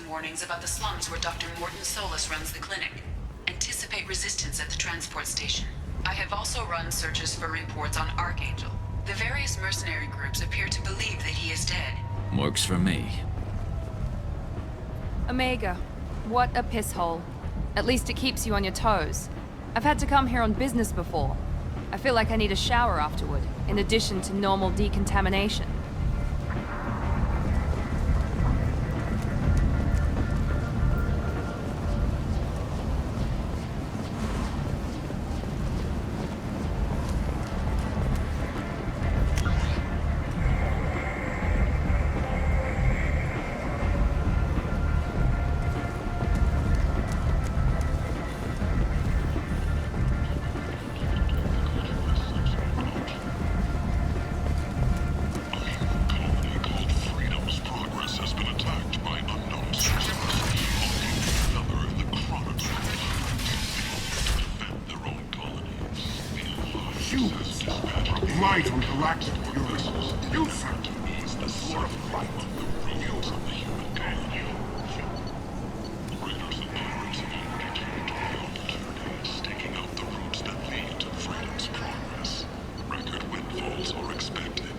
Warnings about the slums where Dr. Morton Solus runs the clinic. Anticipate resistance at the transport station. I have also run searches for reports on Archangel. The various mercenary groups appear to believe that he is dead. Works for me. Omega, what a piss hole. At least it keeps you on your toes. I've had to come here on business before. I feel like I need a shower afterward, in addition to normal decontamination. Light on galactic Uranus. You found is the sword of light. You from the human colony. Raiders and pirates have already turned the opportunity, staking out the routes that lead to freedom's progress. Record windfalls are expected.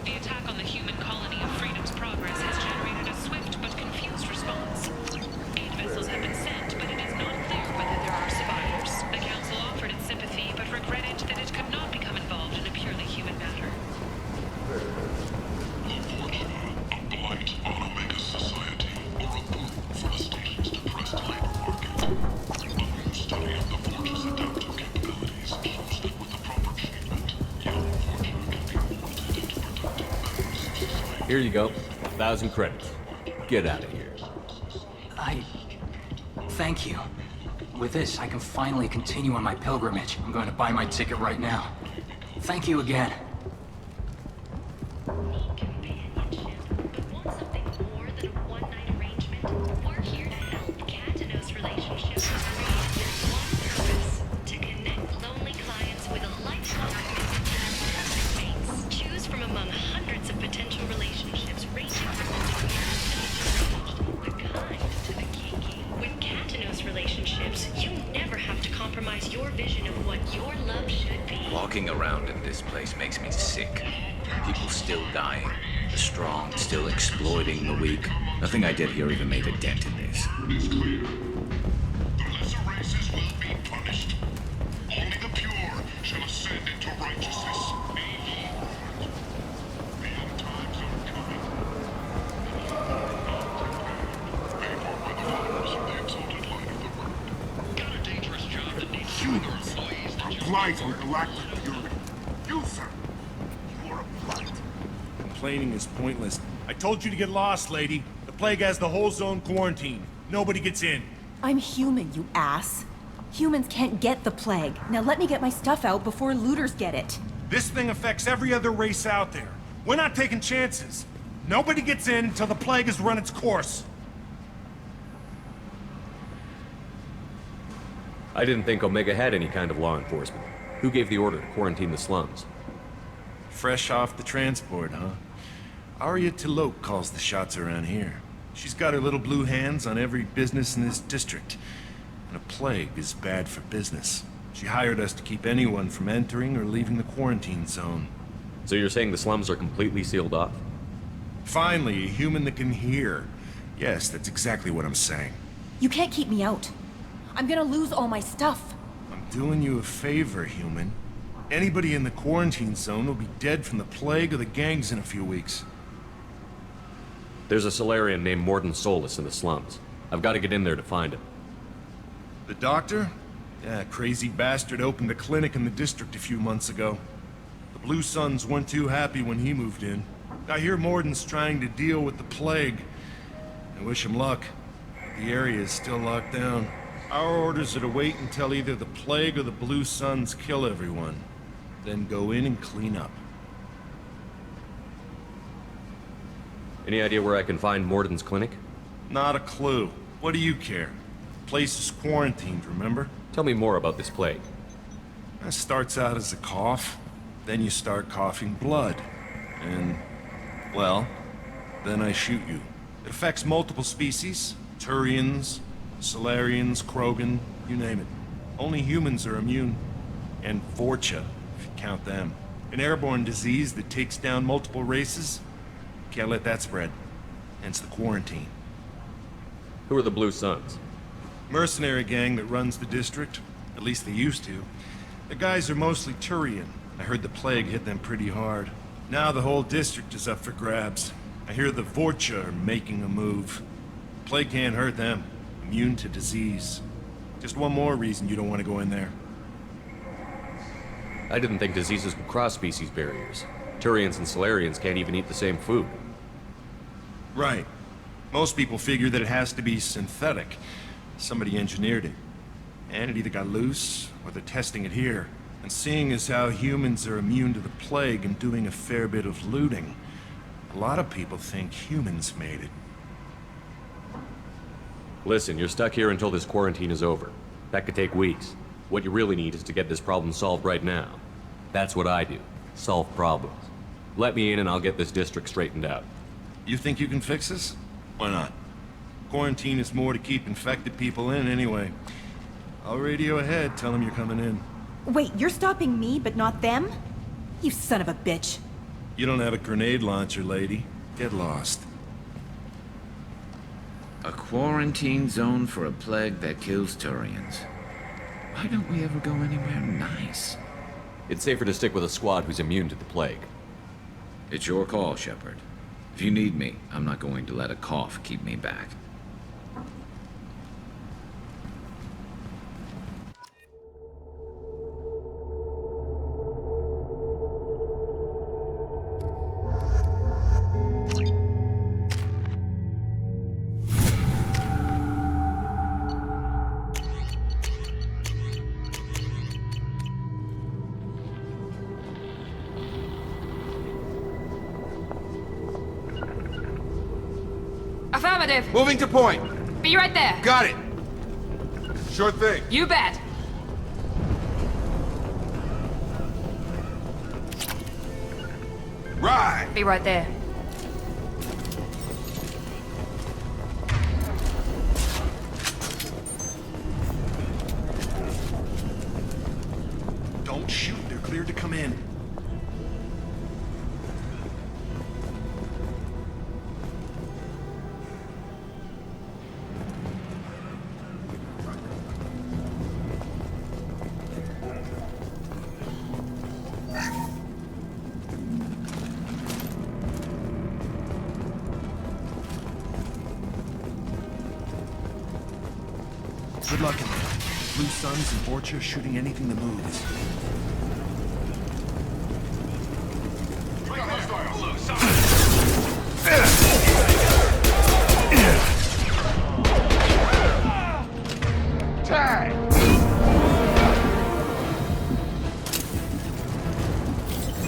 The attack on the human colony of Freedom's Progress has generated a swift but confused response. 8 vessels have been sent, but it is not clear whether there are survivors. The Council offered its sympathy, but regretted that it could not become involved in a purely human matter. Unfortunately, a blight on Omega's society, or a boon for the station's depressed labor market. A new study of the Forge's adaptive capabilities shows that with the proper treatment, young Forger can be molded into productive members of society. Here you go. 1,000 credits. Get out of here. Thank you. With this, I can finally continue on my pilgrimage. I'm going to buy my ticket right now. Thank you again. Want something more than a one-night arrangement? We're here to help. Katanos Relationships was created with one purpose: to connect lonely clients with a lifelong commitment to their perfect mates. Choose from among hundreds of potential relationships ranging from the deranged to the kind to the geeky. With Katanos Relationships, you never have to compromise your vision of what your love should be. Walking around in this place makes me sick. People still dying. The strong still exploiting the weak. Nothing I did here even made a dent in this. It is clear. The lesser races will be punished. Only the pure shall ascend into righteousness. Be ye warned. The end times are coming. Paid for by the followers of the exalted line of the word. Got a dangerous job that needs humans. A blight on galactic Uranus. You, sir. You are a blight. Complaining is pointless. I told you to get lost, lady. The plague has the whole zone quarantined. Nobody gets in. I'm human, you ass. Humans can't get the plague. Now let me get my stuff out before looters get it. This thing affects every other race out there. We're not taking chances. Nobody gets in until the plague has run its course. I didn't think Omega had any kind of law enforcement. Who gave the order to quarantine the slums? Fresh off the transport, huh? Arya T'Loak calls the shots around here. She's got her little blue hands on every business in this district. And a plague is bad for business. She hired us to keep anyone from entering or leaving the quarantine zone. So you're saying the slums are completely sealed off? Finally, a human that can hear. Yes, that's exactly what I'm saying. You can't keep me out. I'm gonna lose all my stuff. I'm doing you a favor, human. Anybody in the quarantine zone will be dead from the plague or the gangs in a few weeks. There's a Solarian named Morton Solus in the slums. I've got to get in there to find him. The doctor? Yeah, crazy bastard opened a clinic in the district a few months ago. The Blue Suns weren't too happy when he moved in. I hear Morton's trying to deal with the plague. I wish him luck. The area is still locked down. Our orders are to wait until either the plague or the Blue Suns kill everyone. Then go in and clean up. Any idea where I can find Morden's clinic? Not a clue. What do you care? The place is quarantined, remember? Tell me more about this plague. It starts out as a cough, then you start coughing blood. And, well, then I shoot you. It affects multiple species. Turians, Solarians, Krogan, you name it. Only humans are immune. And Vorcha, if you count them. An airborne disease that takes down multiple races. Can't let that spread. Hence the quarantine. Who are the Blue Suns? Mercenary gang that runs the district. At least they used to. The guys are mostly Turian. I heard the plague hit them pretty hard. Now the whole district is up for grabs. I hear the Vorcha are making a move. Plague can't hurt them. Immune to disease. Just one more reason you don't want to go in there. I didn't think diseases would cross species barriers. Turians and Solarians can't even eat the same food. Right. Most people figure that it has to be synthetic. Somebody engineered it. And it either got loose, or they're testing it here. And seeing as how humans are immune to the plague and doing a fair bit of looting, a lot of people think humans made it. Listen, you're stuck here until this quarantine is over. That could take weeks. What you really need is to get this problem solved right now. That's what I do. Solve problems. Let me in and I'll get this district straightened out. You think you can fix this? Why not? Quarantine is more to keep infected people in anyway. I'll radio ahead, tell them you're coming in. Wait, you're stopping me, but not them? You son of a bitch. You don't have a grenade launcher, lady. Get lost. A quarantine zone for a plague that kills Turians. Why don't we ever go anywhere nice? It's safer to stick with a squad who's immune to the plague. It's your call, Shepard. If you need me, I'm not going to let a cough keep me back. Affirmative. Moving to point. Be right there. Got it. Sure thing. You bet. Right. Be right there. Don't shoot, they're cleared to come in. Good luck in there. Blue Suns and Vorcha shooting anything that moves. Tag!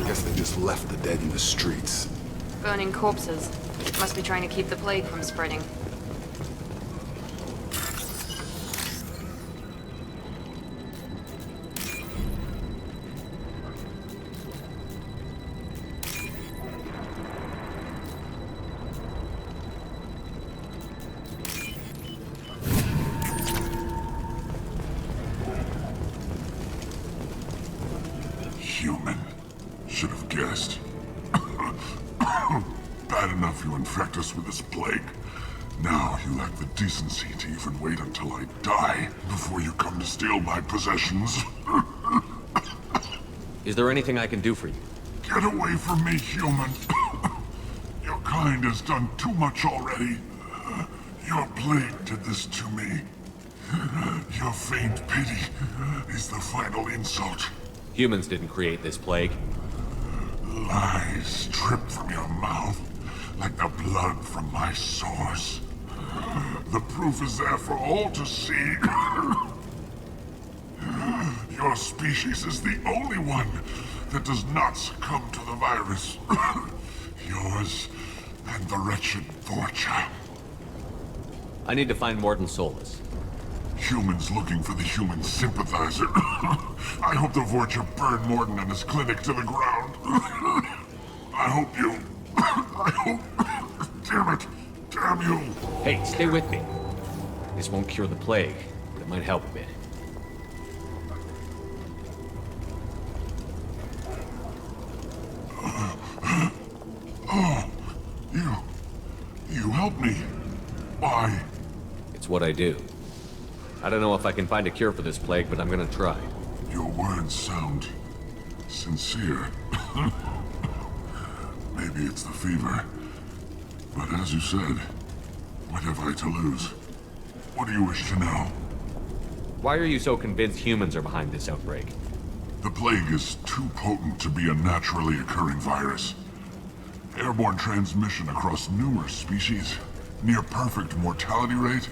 Guess they just left the dead in the streets. Burning corpses. Must be trying to keep the plague from spreading. Human. Should have guessed. Bad enough you infect us with this plague. Now you lack the decency to even wait until I die before you come to steal my possessions. Is there anything I can do for you? Get away from me, human. Your kind has done too much already. Your plague did this to me. Your faint pity is the final insult. Humans didn't create this plague. Lies drip from your mouth like the blood from my sores. The proof is there for all to see. Your species is the only one that does not succumb to the virus. Yours and the wretched Vorcha. I need to find Mordin Solus. Humans looking for the human sympathizer. I hope the Vorcha burn Mordin and his clinic to the ground. I hope you... I hope... Damn it! Damn you! Hey, stay with me. This won't cure the plague, but it might help a bit. Oh, you helped me. Why? It's what I do. I don't know if I can find a cure for this plague, but I'm gonna try. Your words sound sincere. Maybe it's the fever. But as you said, what have I to lose? What do you wish to know? Why are you so convinced humans are behind this outbreak? The plague is too potent to be a naturally occurring virus. Airborne transmission across numerous species, near perfect mortality rate.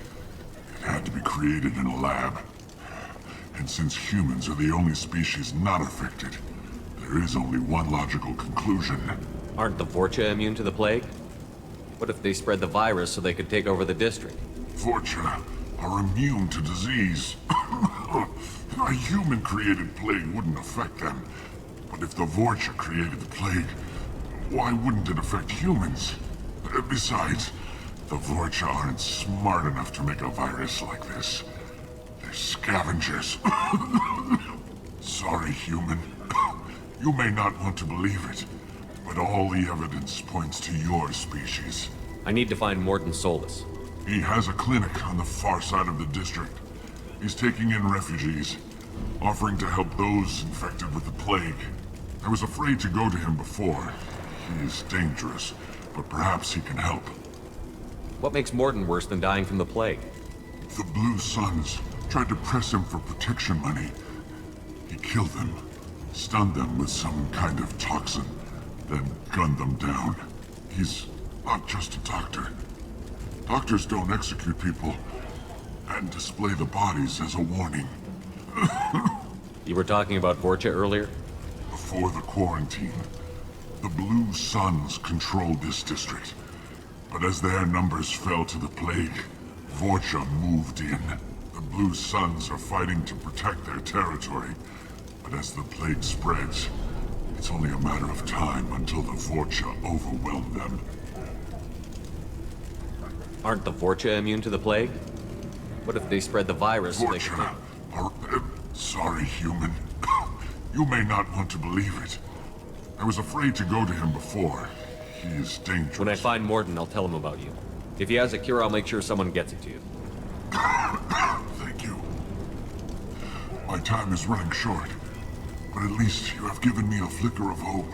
It had to be created in a lab. And since humans are the only species not affected, there is only one logical conclusion. Aren't the Vorcha immune to the plague? What if they spread the virus so they could take over the district? Vorcha are immune to disease. A human-created plague wouldn't affect them. But if the Vorcha created the plague, why wouldn't it affect humans? Besides, the Vorcha aren't smart enough to make a virus like this. They're scavengers. Sorry, human. You may not want to believe it, but all the evidence points to your species. I need to find Mordin Solus. He has a clinic on the far side of the district. He's taking in refugees, offering to help those infected with the plague. I was afraid to go to him before. He is dangerous, but perhaps he can help. What makes Mordin worse than dying from the plague? The Blue Suns tried to press him for protection money. He killed them, stunned them with some kind of toxin, then gunned them down. He's not just a doctor. Doctors don't execute people and display the bodies as a warning. You were talking about Vorcha earlier? Before the quarantine, the Blue Suns controlled this district. But as their numbers fell to the plague, Vorcha moved in. The Blue Suns are fighting to protect their territory. But as the plague spreads, it's only a matter of time until the Vorcha overwhelm them. Aren't the Vorcha immune to the plague? What if they spread the virus so they could... Vorcha are... sorry, human. You may not want to believe it. I was afraid to go to him before. He is dangerous. When I find Mordin, I'll tell him about you. If he has a cure, I'll make sure someone gets it to you. Thank you. My time is running short, but at least you have given me a flicker of hope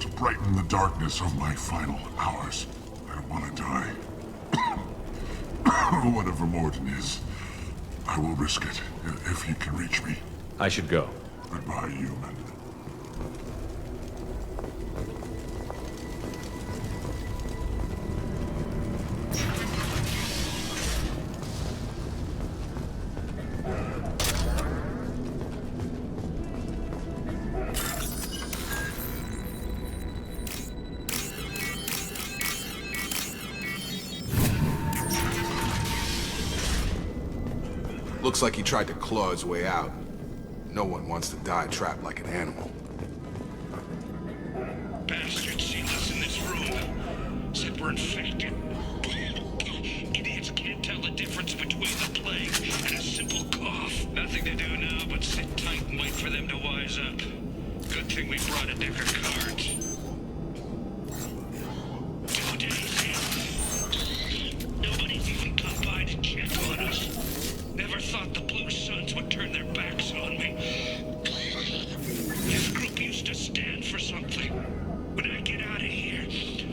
to brighten the darkness of my final hours. I don't want to die. Whatever Mordin is, I will risk it if he can reach me. I should go. Goodbye, human. Looks like he tried to claw his way out. No one wants to die trapped like an animal. Bastard seen us in this room. Said we're infected. Idiots can't tell the difference between the plague and a simple cough. Nothing to do now but sit tight and wait for them to wise up. Good thing we brought a deck of cards. Two days in. Nobody's even come by to check on us. Never thought the Blue Suns would turn their backs on me. This group used to stand for something. When I get out of here,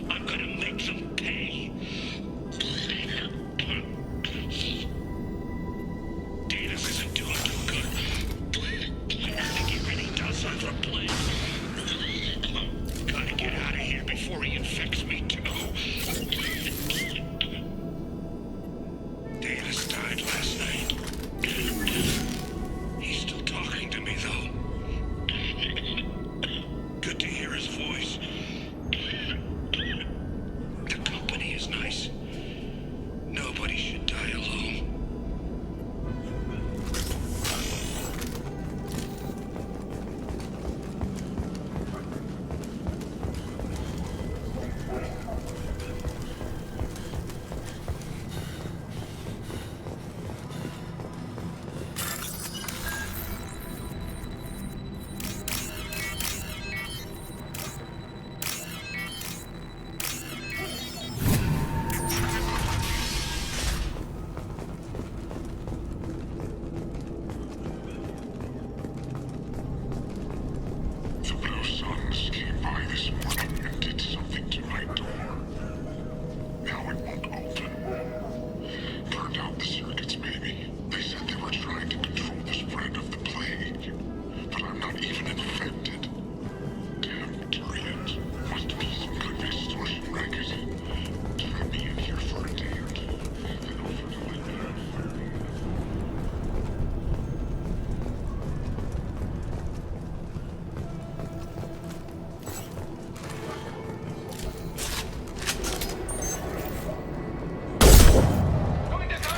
I'm gonna make them pay. Davis isn't doing too good. I think he really does have a plan. Gotta get out of here before he infects me too. Davis.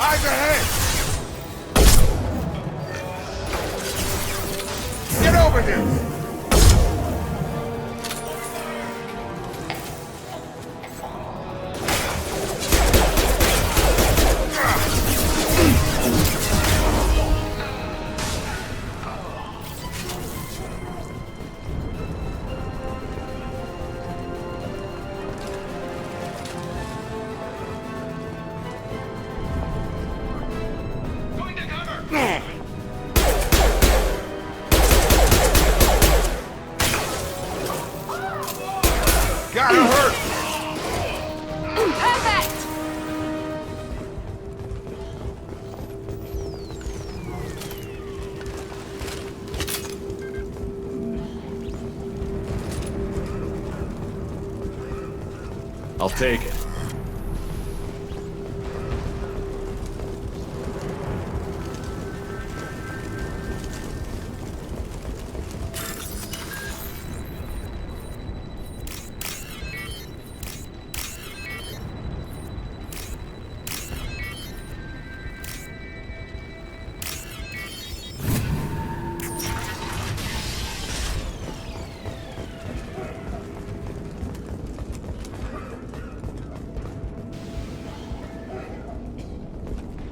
Eyes ahead! Get over here! Got her hurt! Perfect! I'll take it.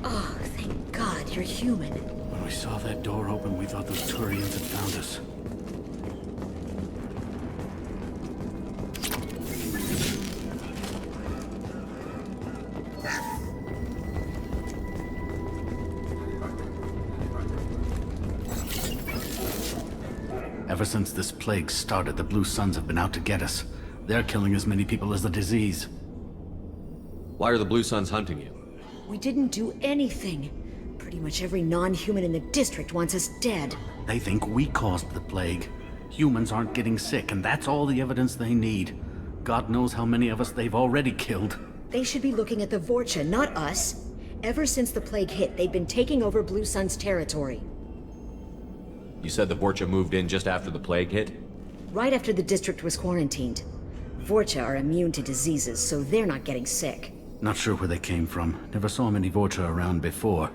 Oh, thank God you're human. When we saw that door open, we thought those Turians had found us. Ever since this plague started, the Blue Suns have been out to get us. They're killing as many people as the disease. Why are the Blue Suns hunting you? We didn't do anything. Pretty much every non-human in the district wants us dead. They think we caused the plague. Humans aren't getting sick, and that's all the evidence they need. God knows how many of us they've already killed. They should be looking at the Vorcha, not us. Ever since the plague hit, they've been taking over Blue Sun's territory. You said the Vorcha moved in just after the plague hit? Right after the district was quarantined. Vorcha are immune to diseases, so they're not getting sick. Not sure where they came from. Never saw many Vorcha around before.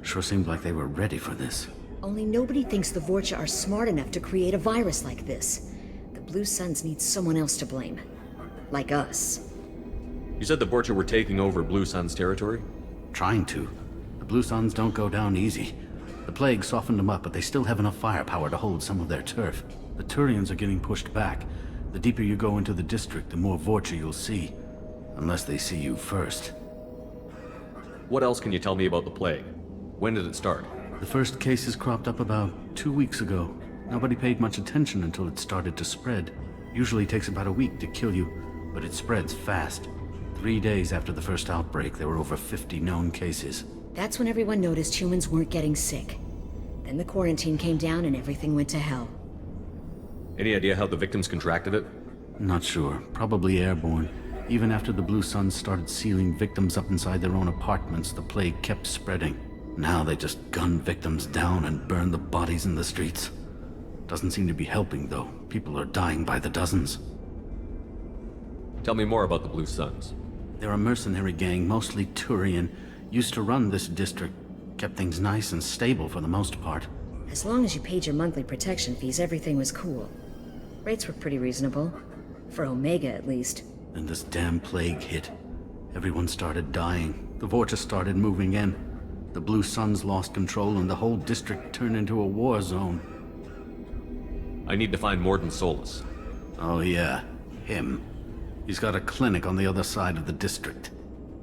Sure seemed like they were ready for this. Only nobody thinks the Vorcha are smart enough to create a virus like this. The Blue Suns need someone else to blame. Like us. You said the Vorcha were taking over Blue Sun's territory? Trying to. The Blue Suns don't go down easy. The plague softened them up, but they still have enough firepower to hold some of their turf. The Turians are getting pushed back. The deeper you go into the district, the more Vorcha you'll see. Unless they see you first. What else can you tell me about the plague? When did it start? The first cases cropped up about 2 weeks ago. Nobody paid much attention until it started to spread. Usually takes about a week to kill you, but it spreads fast. 3 days after the first outbreak, there were over 50 known cases. That's when everyone noticed humans weren't getting sick. Then the quarantine came down and everything went to hell. Any idea how the victims contracted it? Not sure. Probably airborne. Even after the Blue Suns started sealing victims up inside their own apartments, the plague kept spreading. Now they just gun victims down and burn the bodies in the streets. Doesn't seem to be helping, though. People are dying by the dozens. Tell me more about the Blue Suns. They're a mercenary gang, mostly Turian. Used to run this district. Kept things nice and stable for the most part. As long as you paid your monthly protection fees, everything was cool. Rates were pretty reasonable. For Omega, at least. Then this damn plague hit. Everyone started dying. The Vorcha started moving in. The Blue Suns lost control and the whole district turned into a war zone. I need to find Mordin Solus. Oh yeah, him. He's got a clinic on the other side of the district.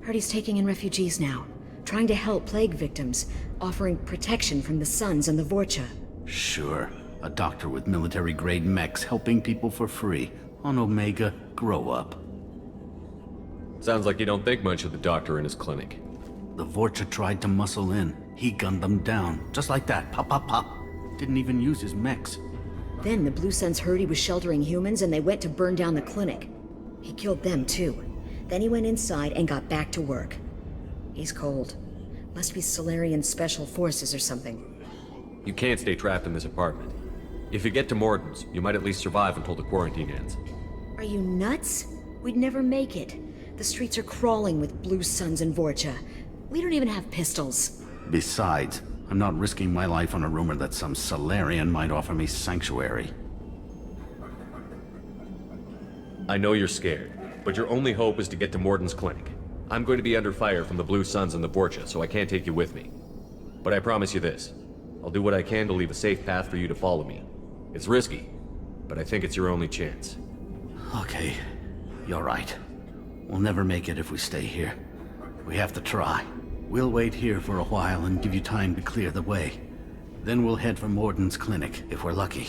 Heard he's taking in refugees now. Trying to help plague victims. Offering protection from the Suns and the Vorcha. Sure. A doctor with military-grade mechs helping people for free. On Omega, grow up. Sounds like you don't think much of the doctor in his clinic. The Vorcha tried to muscle in. He gunned them down. Just like that. Pop, pop, pop. Didn't even use his mechs. Then the Blue Suns heard he was sheltering humans and they went to burn down the clinic. He killed them too. Then he went inside and got back to work. He's cold. Must be Solarian Special Forces or something. You can't stay trapped in this apartment. If you get to Mordin's, you might at least survive until the quarantine ends. Are you nuts? We'd never make it. The streets are crawling with Blue Suns and Vorcha. We don't even have pistols. Besides, I'm not risking my life on a rumor that some Salarian might offer me sanctuary. I know you're scared, but your only hope is to get to Morden's clinic. I'm going to be under fire from the Blue Suns and the Vorcha, so I can't take you with me. But I promise you this. I'll do what I can to leave a safe path for you to follow me. It's risky, but I think it's your only chance. Okay, you're right. We'll never make it if we stay here. We have to try. We'll wait here for a while and give you time to clear the way. Then we'll head for Morden's clinic, if we're lucky.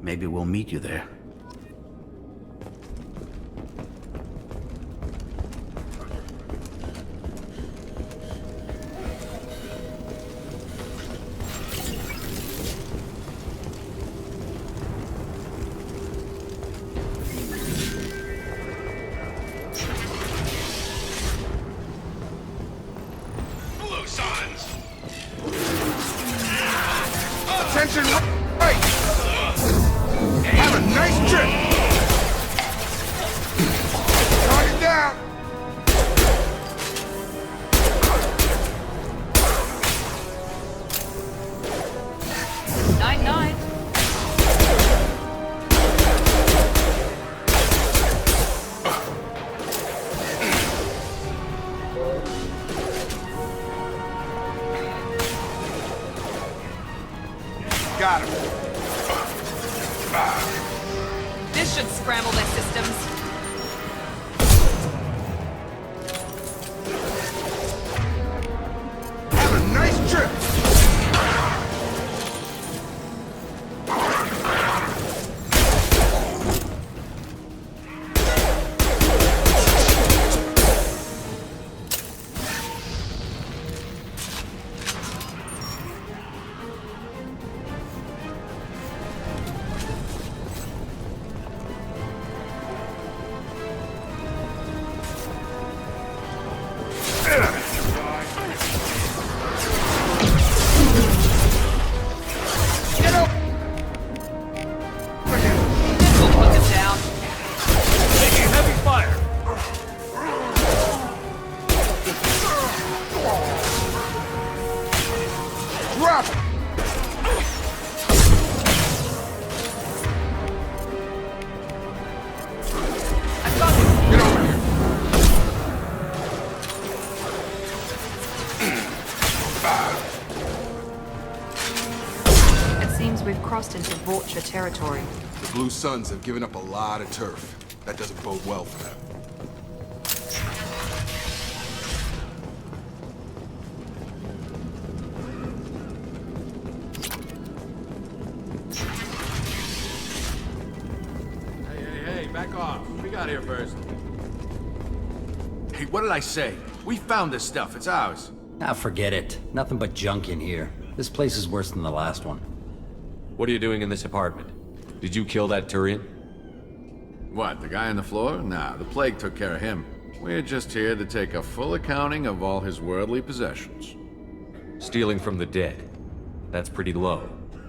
Maybe we'll meet you there. Blue Suns! Attention, right! Have a nice trip! Target down! Night-night. Got him. This should scramble their systems. Have a nice trip! Get up! This'll put them down. Taking heavy fire! Drop it! I've got them. Get over here! It seems we've crossed into Vorcha territory. The Blue Suns have given up a lot of turf. That doesn't bode well for them. Hey, back off. We got here first. Hey, what did I say? We found this stuff. It's ours. Ah, forget it. Nothing but junk in here. This place is worse than the last one. What are you doing in this apartment? Did you kill that Turian? What, the guy on the floor? Nah, the plague took care of him. We're just here to take a full accounting of all his worldly possessions. Stealing from the dead. That's pretty low.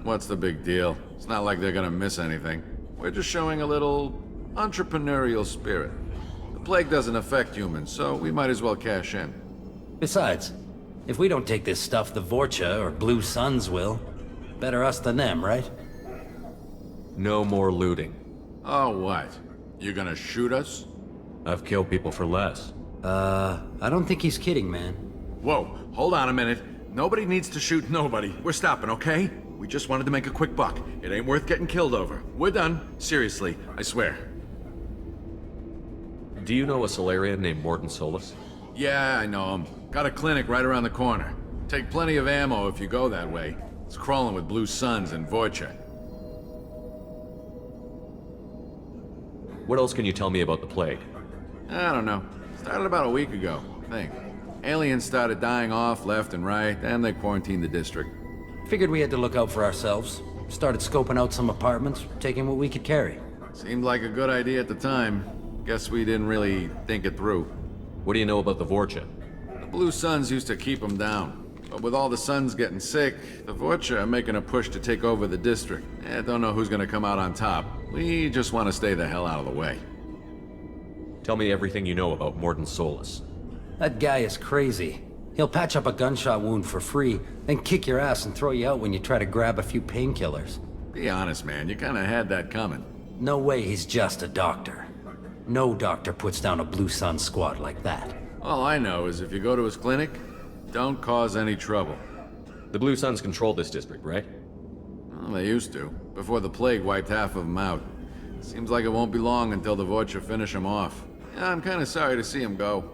What's the big deal? It's not like they're gonna miss anything. We're just showing a little entrepreneurial spirit. The plague doesn't affect humans, so we might as well cash in. Besides, if we don't take this stuff, the Vorcha or Blue Suns will. Better us than them, right? No more looting. Oh, what? You gonna shoot us? I've killed people for less. I don't think he's kidding, man. Whoa, hold on a minute. Nobody needs to shoot nobody. We're stopping, okay? We just wanted to make a quick buck. It ain't worth getting killed over. We're done. Seriously, I swear. Do you know a Salarian named Morden Solus? Yeah, I know him. Got a clinic right around the corner. Take plenty of ammo if you go that way. It's crawling with Blue Suns and Vorcha. What else can you tell me about the plague? I don't know. Started about a week ago, I think. Aliens started dying off left and right, and they quarantined the district. Figured we had to look out for ourselves. Started scoping out some apartments, taking what we could carry. Seemed like a good idea at the time. Guess we didn't really think it through. What do you know about the Vorcha? The Blue Suns used to keep them down. But with all the Suns getting sick, the Vorcha are making a push to take over the district. Don't know who's gonna come out on top. We just want to stay the hell out of the way. Tell me everything you know about Morden Solus. That guy is crazy. He'll patch up a gunshot wound for free, then kick your ass and throw you out when you try to grab a few painkillers. Be honest, man. You kinda had that coming. No way he's just a doctor. No doctor puts down a Blue Sun squad like that. All I know is if you go to his clinic, don't cause any trouble. The Blue Suns control this district, right? Well, they used to, before the plague wiped half of them out. Seems like it won't be long until the Vorcha finish him off. Yeah, I'm kinda sorry to see him go.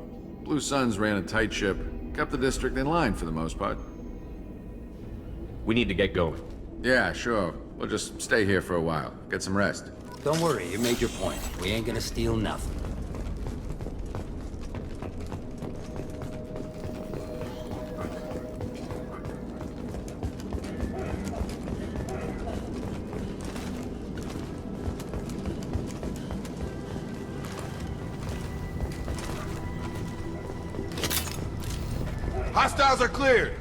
Blue Suns ran a tight ship, kept the district in line for the most part. We need to get going. Yeah, sure. We'll just stay here for a while, get some rest. Don't worry, you made your point. We ain't gonna steal nothing. Hostiles are cleared!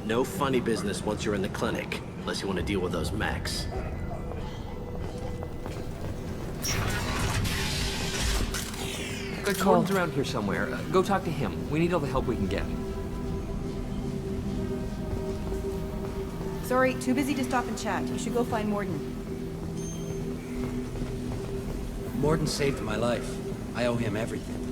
No funny business once you're in the clinic, unless you want to deal with those mechs. Good call. Gordon's around here somewhere. Go talk to him. We need all the help we can get. Sorry, too busy to stop and chat. You should go find Morden. Morden saved my life. I owe him everything.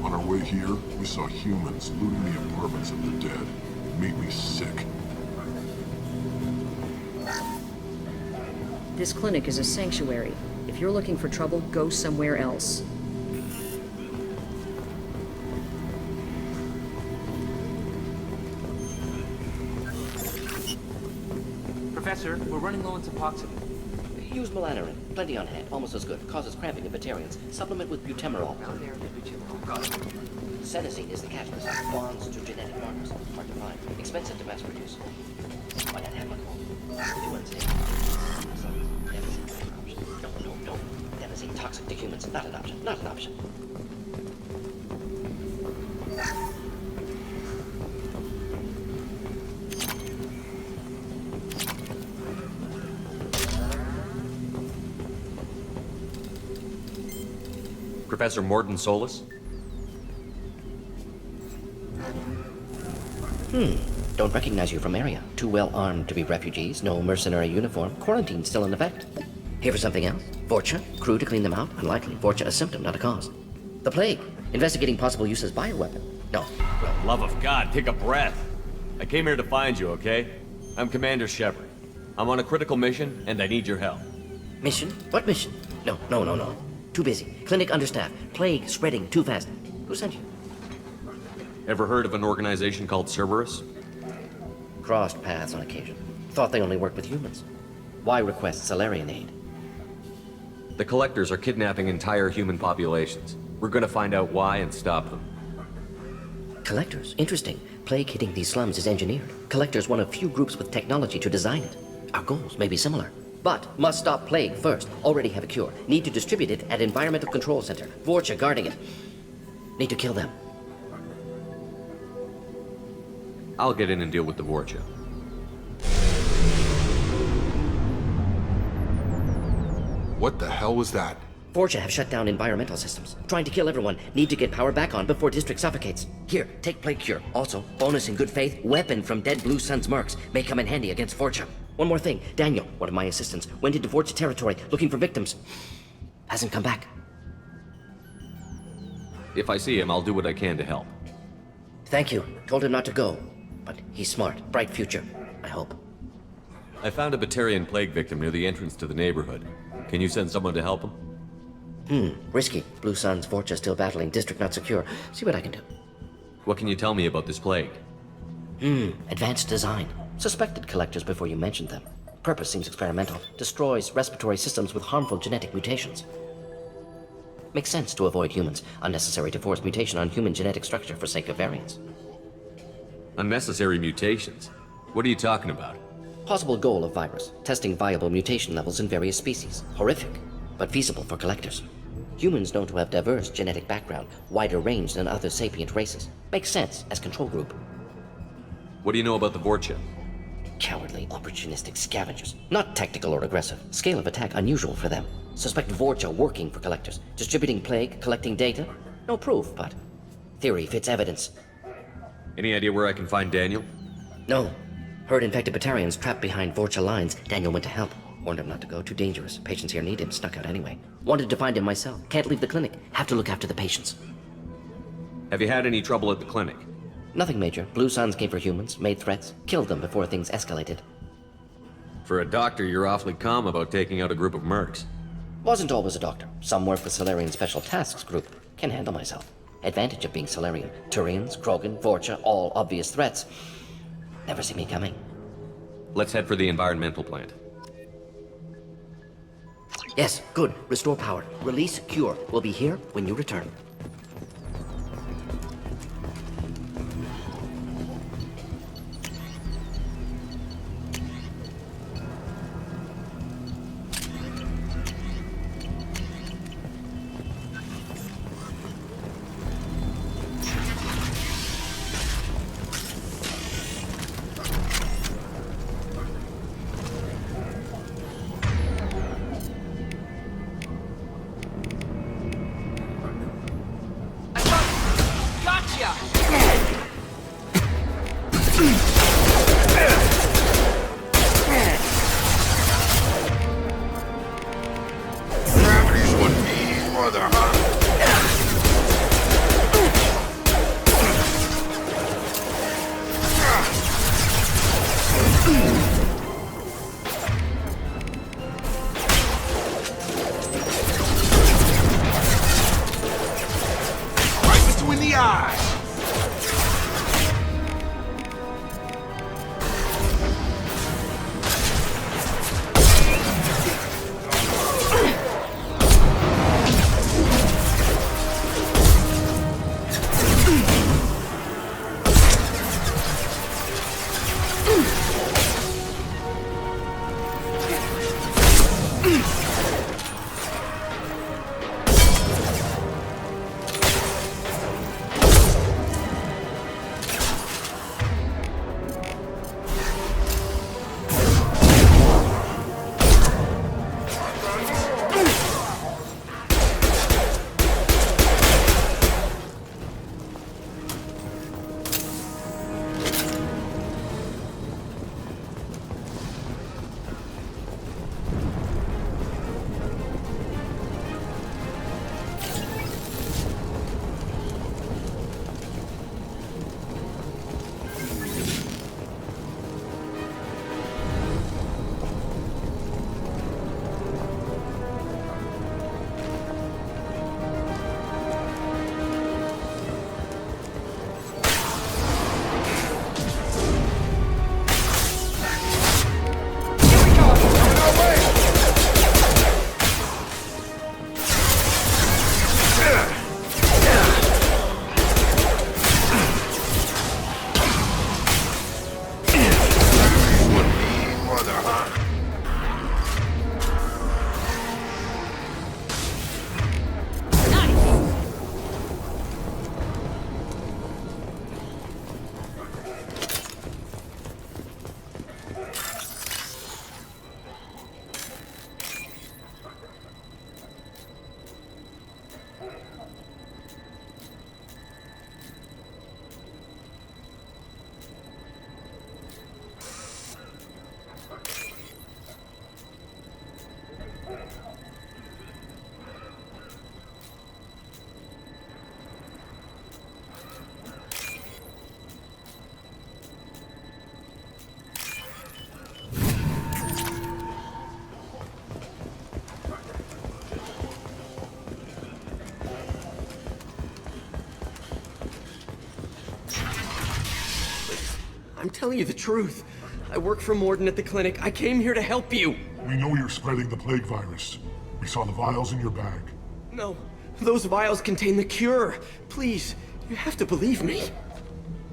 On our way here, we saw humans looting the apartments of the dead. It made me sick. This clinic is a sanctuary. If you're looking for trouble, go somewhere else. Professor, we're running low on Suboxone. Use melanorin. Plenty on hand. Almost as good. Causes cramping in Batarians. Supplement with butemerol. Senescene is the catalyst. Bonds to genetic markers. Hard to find. Expensive to mass produce. Why not have one? Do unsafe. No. Adenosine toxic to humans. Not an option. Not an option. Professor Morden Solis? Don't recognize you from area. Too well armed to be refugees. No mercenary uniform. Quarantine still in effect. Here for something else? Vorcha? Crew to clean them out? Unlikely. Vorcha a symptom, not a cause. The plague. Investigating possible use as bioweapon. No. For the love of God, take a breath. I came here to find you, okay? I'm Commander Shepard. I'm on a critical mission, and I need your help. Mission? What mission? No. Too busy. Clinic understaffed. Plague spreading too fast. Who sent you? Ever heard of an organization called Cerberus? Crossed paths on occasion. Thought they only worked with humans. Why request Salarian aid? The Collectors are kidnapping entire human populations. We're gonna find out why and stop them. Collectors? Interesting. Plague hitting these slums is engineered. Collectors one of few groups with technology to design it. Our goals may be similar. But must stop plague first. Already have a cure. Need to distribute it at Environmental Control Center. Vorcha guarding it. Need to kill them. I'll get in and deal with the Vorcha. What the hell was that? Vorcha have shut down environmental systems. Trying to kill everyone. Need to get power back on before district suffocates. Here, take plague cure. Also, bonus in good faith, weapon from dead Blue Sun's mercs. May come in handy against Vorcha. One more thing. Daniel, one of my assistants, went into Vorcha territory looking for victims. Hasn't come back. If I see him, I'll do what I can to help. Thank you. Told him not to go. But he's smart. Bright future, I hope. I found a Batarian plague victim near the entrance to the neighborhood. Can you send someone to help him? Risky. Blue Sun's Vorcha still battling. District not secure. See what I can do. What can you tell me about this plague? Advanced design. Suspected collectors before you mentioned them. Purpose seems experimental. Destroys respiratory systems with harmful genetic mutations. Makes sense to avoid humans. Unnecessary to force mutation on human genetic structure for sake of variance. Unnecessary mutations? What are you talking about? Possible goal of virus. Testing viable mutation levels in various species. Horrific, but feasible for collectors. Humans known to have diverse genetic background, wider range than other sapient races. Makes sense as control group. What do you know about the Vorcha? Cowardly, opportunistic scavengers. Not tactical or aggressive. Scale of attack unusual for them. Suspect Vorcha working for collectors. Distributing plague, collecting data. No proof, but theory fits evidence. Any idea where I can find Daniel? No. Heard infected Batarians trapped behind Vorcha lines. Daniel went to help. Warned him not to go, too dangerous. Patients here need him, snuck out anyway. Wanted to find him myself. Can't leave the clinic. Have to look after the patients. Have you had any trouble at the clinic? Nothing major. Blue Suns came for humans, made threats, killed them before things escalated. For a doctor, you're awfully calm about taking out a group of mercs. Wasn't always a doctor. Some work with Salarian Special Tasks Group. Can handle myself. Advantage of being Salarian. Turians, Krogan, Vorcha, all obvious threats. Never see me coming. Let's head for the environmental plant. Yes, good. Restore power. Release cure. We'll be here when you return. I'm telling you the truth. I work for Morden at the clinic. I came here to help you. We know you're spreading the plague virus. We saw the vials in your bag. No, those vials contain the cure. Please, you have to believe me.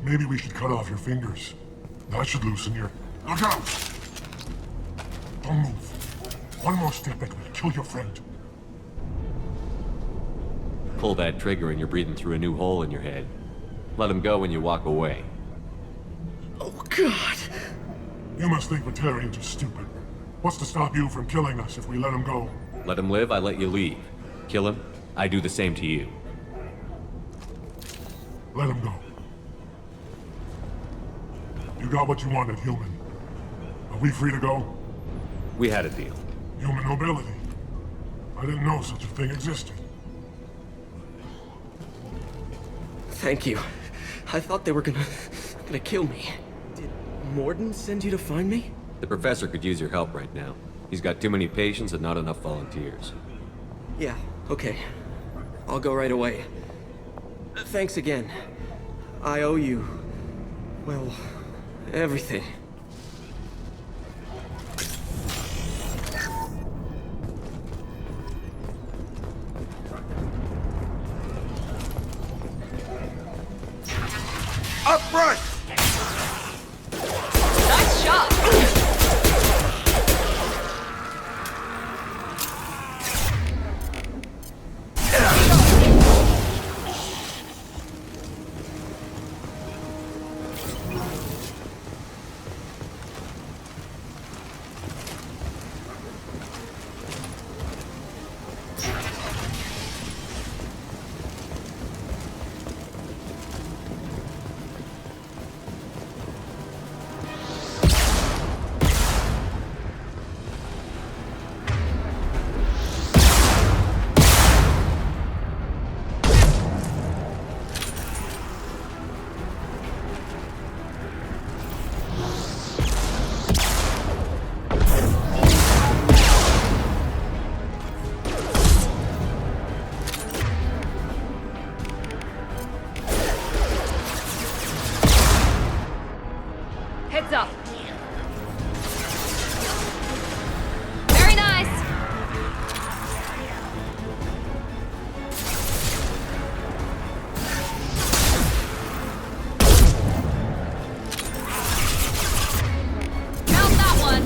Maybe we should cut off your fingers. That should loosen your... Look out! Don't move. One more step and we'll kill your friend. Pull that trigger and you're breathing through a new hole in your head. Let him go when you walk away. Oh, God. You must think Batarians are stupid. What's to stop you from killing us if we let him go? Let him live, I let you leave. Kill him, I do the same to you. Let him go. You got what you wanted, human. Are we free to go? We had a deal. Human nobility. I didn't know such a thing existed. Thank you. I thought they were gonna kill me. Did Morden send you to find me? The professor could use your help right now. He's got too many patients and not enough volunteers. Yeah, okay. I'll go right away. Thanks again. I owe you... well, everything. Up front! Nice shot! Heads up. Very nice. Count that one.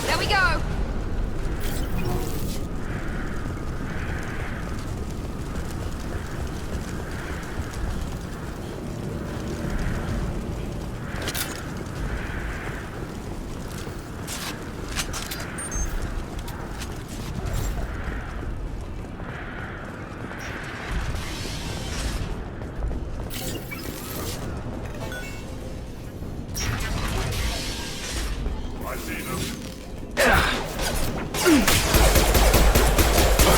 There we go. I see them.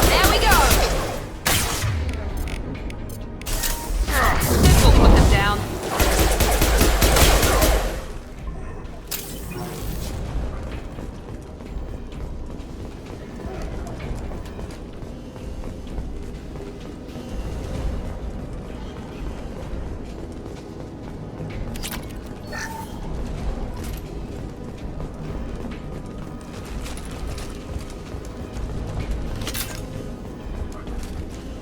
There we go. This will put them down.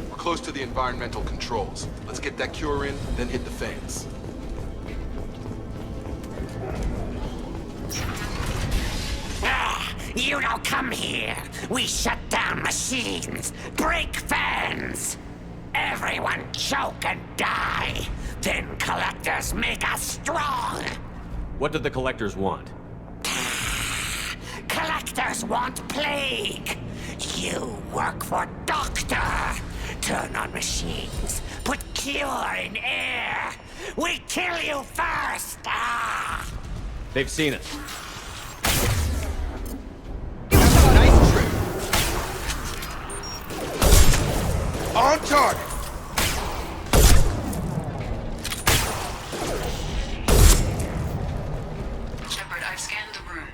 We're close to the environmental controls. Let's get that cure in, then hit the fans. You don't come here. We shut down machines, break fans. Everyone choke and die. Then collectors make us strong. What did the collectors want? Collectors want plague. You work for Doctor. Turn on machines. Put cure in air. We kill you first! Ah! They've seen us. Nice trick. On target. Shepard, I've scanned the room.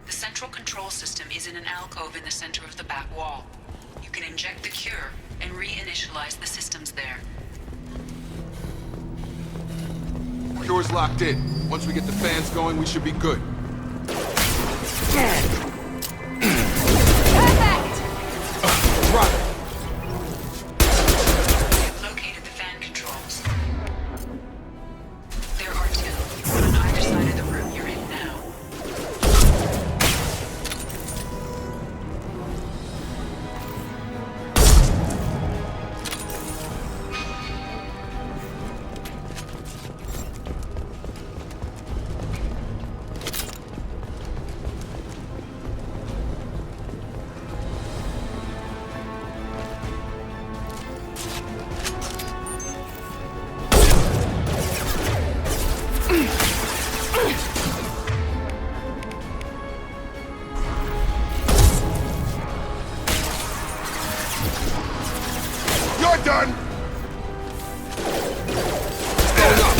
The central control system is in an alcove in the center of the back wall. You can inject the cure and reinitialize the systems there. Cure's locked in. Once we get the fans going, we should be good. Perfect! Drop it. I've located the fan controls. There are two, on either side of the room you're in now. You're done. Stand up.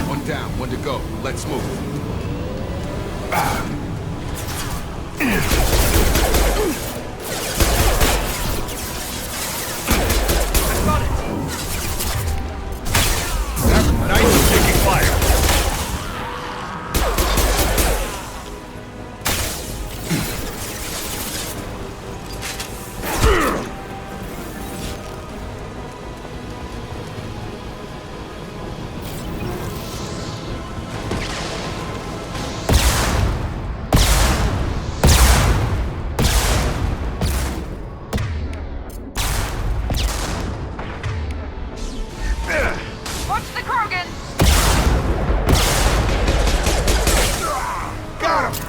One down, one to go. Let's move. Nice taking fire. Watch the Krogan! Got him.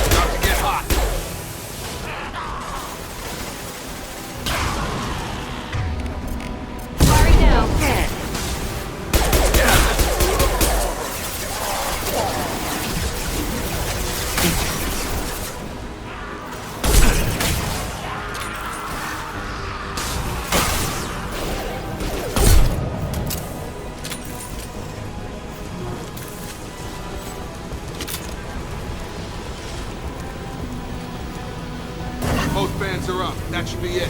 About to get hot. Hurry now. Both fans are up. That should be it.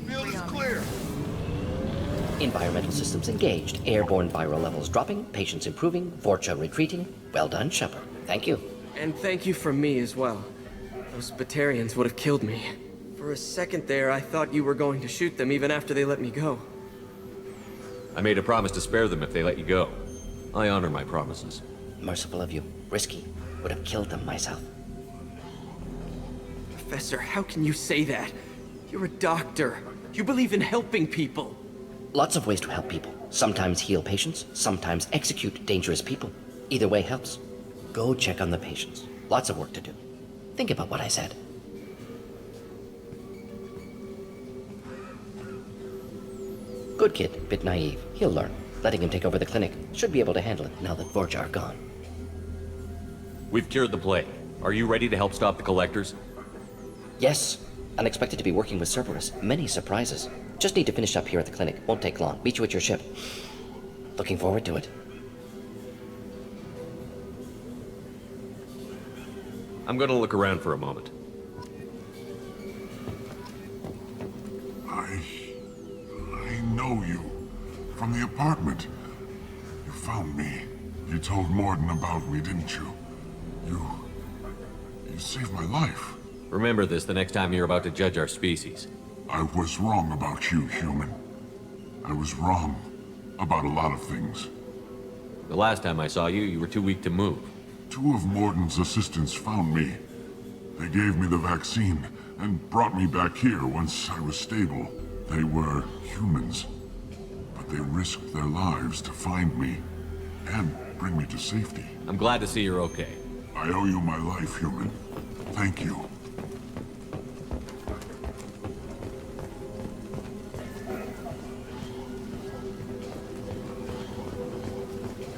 Field is clear. Environmental systems engaged. Airborne viral levels dropping. Patients improving. Vorcha retreating. Well done, Shepard. Thank you. And thank you from me as well. Those Batarians would have killed me. For a second there, I thought you were going to shoot them even after they let me go. I made a promise to spare them if they let you go. I honor my promises. Merciful of you. Risky. Would have killed them myself. Professor, how can you say that? You're a doctor. You believe in helping people. Lots of ways to help people. Sometimes heal patients, sometimes execute dangerous people. Either way helps. Go check on the patients. Lots of work to do. Think about what I said. Good kid, bit naive. He'll learn. Letting him take over the clinic. Should be able to handle it now that Vorcha are gone. We've cured the plague. Are you ready to help stop the Collectors? Yes. Unexpected to be working with Cerberus. Many surprises. Just need to finish up here at the clinic. Won't take long. Meet you at your ship. Looking forward to it. I'm gonna look around for a moment. I know you. From the apartment. You found me. You told Morden about me, didn't you? You saved my life. Remember this the next time you're about to judge our species. I was wrong about you, human. I was wrong about a lot of things. The last time I saw you, you were too weak to move. 2 of Morden's assistants found me. They gave me the vaccine and brought me back here once I was stable. They were humans, but they risked their lives to find me and bring me to safety. I'm glad to see you're okay. I owe you my life, human. Thank you.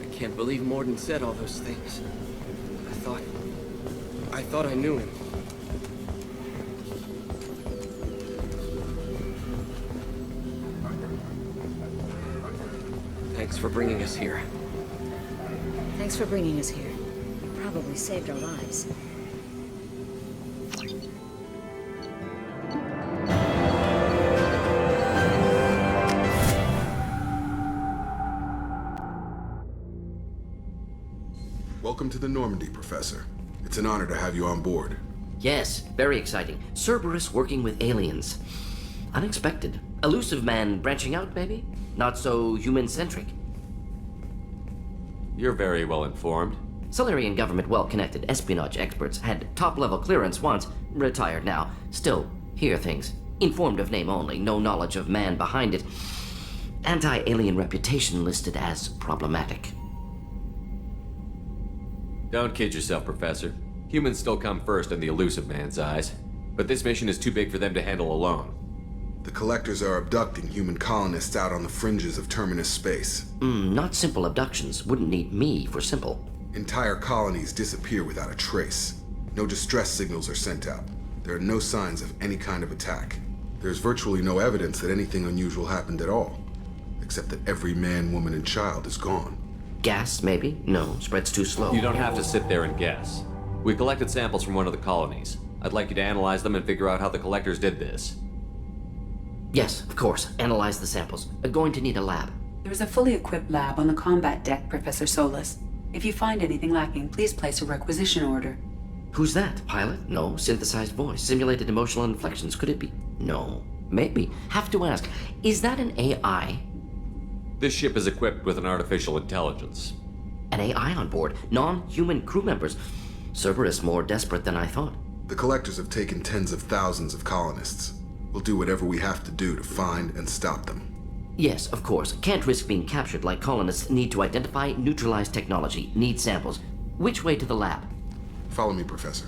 I can't believe Morden said all those things. I thought I knew him. Thanks for bringing us here. Thanks for bringing us here. You probably saved our lives. Welcome to the Normandy, Professor. It's an honor to have you on board. Yes, very exciting. Cerberus working with aliens. Unexpected. Elusive man branching out, maybe? Not so human-centric. You're very well informed. Solarian government well-connected espionage experts had top-level clearance once, retired now. Still, hear things. Informed of name only, no knowledge of man behind it. Anti-alien reputation listed as problematic. Don't kid yourself, Professor. Humans still come first in the elusive man's eyes. But this mission is too big for them to handle alone. The Collectors are abducting human colonists out on the fringes of Terminus space. Not simple abductions. Wouldn't need me for simple. Entire colonies disappear without a trace. No distress signals are sent out. There are no signs of any kind of attack. There's virtually no evidence that anything unusual happened at all. Except that every man, woman, and child is gone. Gas, maybe? No, spreads too slow. You don't have to sit there and guess. We collected samples from one of the colonies. I'd like you to analyze them and figure out how the Collectors did this. Yes, of course. Analyze the samples. Going to need a lab. There's a fully equipped lab on the combat deck, Professor Solis. If you find anything lacking, please place a requisition order. Who's that? Pilot? No. Synthesized voice. Simulated emotional inflections. Could it be? No. Maybe. Have to ask. Is that an AI? This ship is equipped with an artificial intelligence. An AI on board? Non-human crew members? Cerberus more desperate than I thought. The Collectors have taken tens of thousands of colonists. We'll do whatever we have to do to find and stop them. Yes, of course. Can't risk being captured like colonists. Need to identify, neutralize technology. Need samples. Which way to the lab? Follow me, Professor.